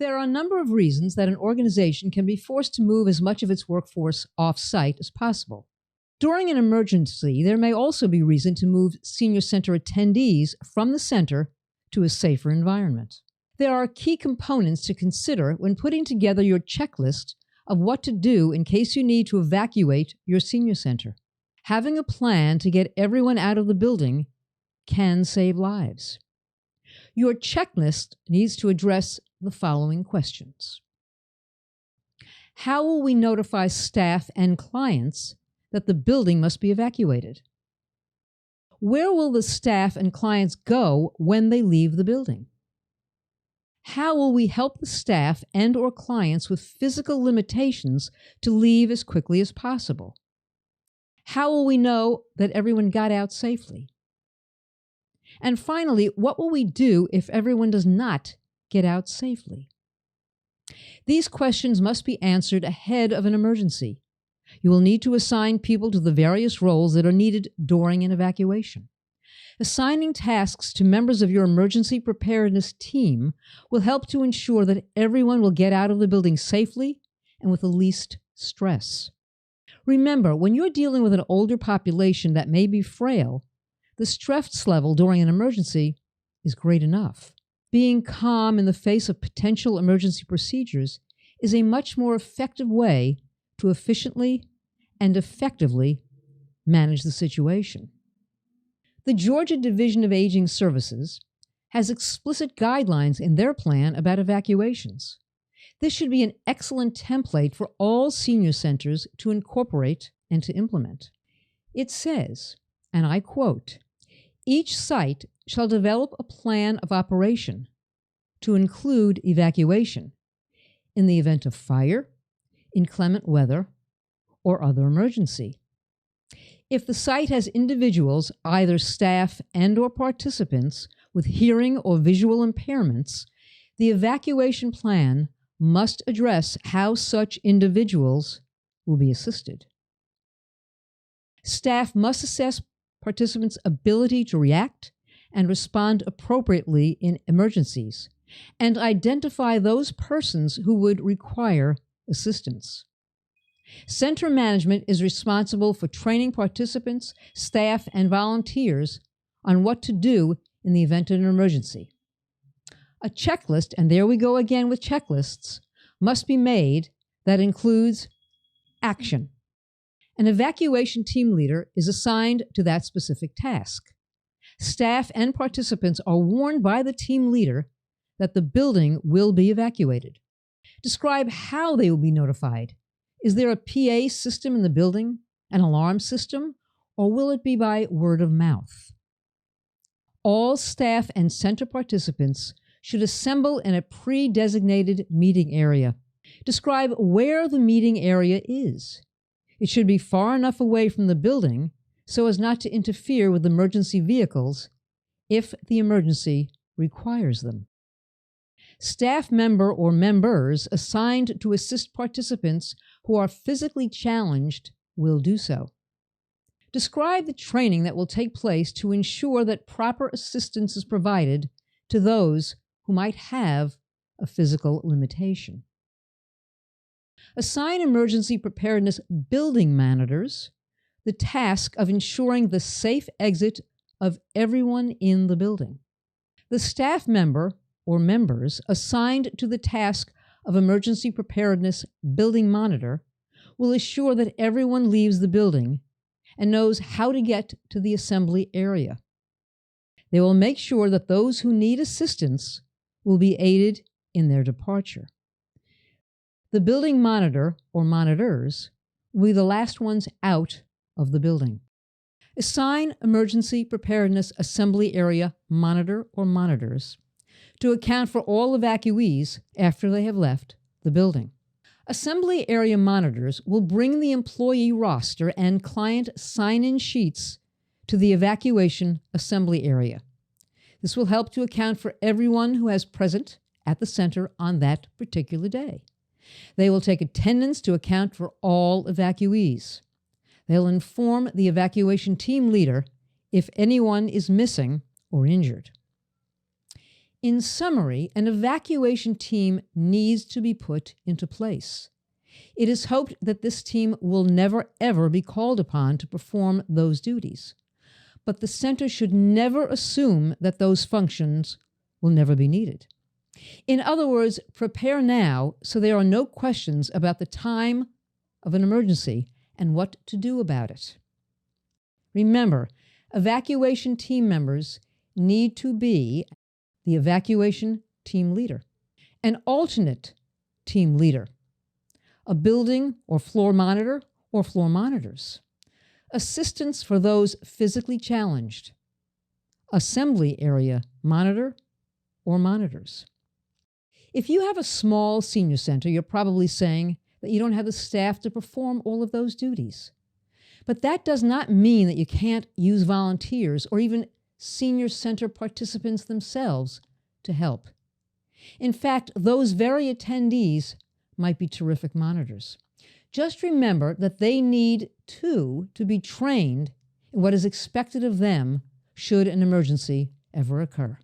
There are a number of reasons that an organization can be forced to move as much of its workforce off-site as possible. During an emergency, there may also be reason to move senior center attendees from the center to a safer environment. There are key components to consider when putting together your checklist of what to do in case you need to evacuate your senior center. Having a plan to get everyone out of the building can save lives. Your checklist needs to address the following questions. How will we notify staff and clients that the building must be evacuated? Where will the staff and clients go when they leave the building? How will we help the staff and/or clients with physical limitations to leave as quickly as possible? How will we know that everyone got out safely? And finally, what will we do if everyone does not get out safely? These questions must be answered ahead of an emergency. You will need to assign people to the various roles that are needed during an evacuation. Assigning tasks to members of your emergency preparedness team will help to ensure that everyone will get out of the building safely and with the least stress. Remember, when you're dealing with an older population that may be frail, the stress level during an emergency is great enough. Being calm in the face of potential emergency procedures is a much more effective way to efficiently and effectively manage the situation. The Georgia Division of Aging Services has explicit guidelines in their plan about evacuations. This should be an excellent template for all senior centers to incorporate and to implement. It says, and I quote, "Each site shall develop a plan of operation to include evacuation in the event of fire, inclement weather, or other emergency. If the site has individuals, either staff and/or participants, with hearing or visual impairments, the evacuation plan must address how such individuals will be assisted. Staff must assess participants' ability to react and respond appropriately in emergencies, and identify those persons who would require assistance. Center management is responsible for training participants, staff, and volunteers on what to do in the event of an emergency. A checklist, and there we go again with checklists, must be made that includes action. An evacuation team leader is assigned to that specific task. Staff and participants are warned by the team leader that the building will be evacuated. Describe how they will be notified. Is there a PA system in the building, an alarm system, or will it be by word of mouth? All staff and center participants should assemble in a pre-designated meeting area. Describe where the meeting area is. It should be far enough away from the building so as not to interfere with emergency vehicles if the emergency requires them. Staff member or members assigned to assist participants who are physically challenged will do so. Describe the training that will take place to ensure that proper assistance is provided to those who might have a physical limitation. Assign emergency preparedness building managers the task of ensuring the safe exit of everyone in the building. The staff member or members assigned to the task of emergency preparedness building monitor will assure that everyone leaves the building and knows how to get to the assembly area. They will make sure that those who need assistance will be aided in their departure. The building monitor or monitors will be the last ones out of the building. Assign emergency preparedness assembly area monitor or monitors to account for all evacuees after they have left the building. Assembly area monitors will bring the employee roster and client sign-in sheets to the evacuation assembly area. This will help to account for everyone who is present at the center on that particular day. They will take attendance to account for all evacuees. They'll inform the evacuation team leader if anyone is missing or injured. In summary, an evacuation team needs to be put into place. It is hoped that this team will never, ever be called upon to perform those duties. But the center should never assume that those functions will never be needed. In other words, prepare now so there are no questions about the time of an emergency and what to do about it. Remember, evacuation team members need to be the evacuation team leader, an alternate team leader, a building or floor monitor or floor monitors, assistants for those physically challenged, assembly area monitor or monitors. If you have a small senior center, you're probably saying that you don't have the staff to perform all of those duties. But that does not mean that you can't use volunteers or even senior center participants themselves to help. In fact, those very attendees might be terrific monitors. Just remember that they need, too, to be trained in what is expected of them should an emergency ever occur.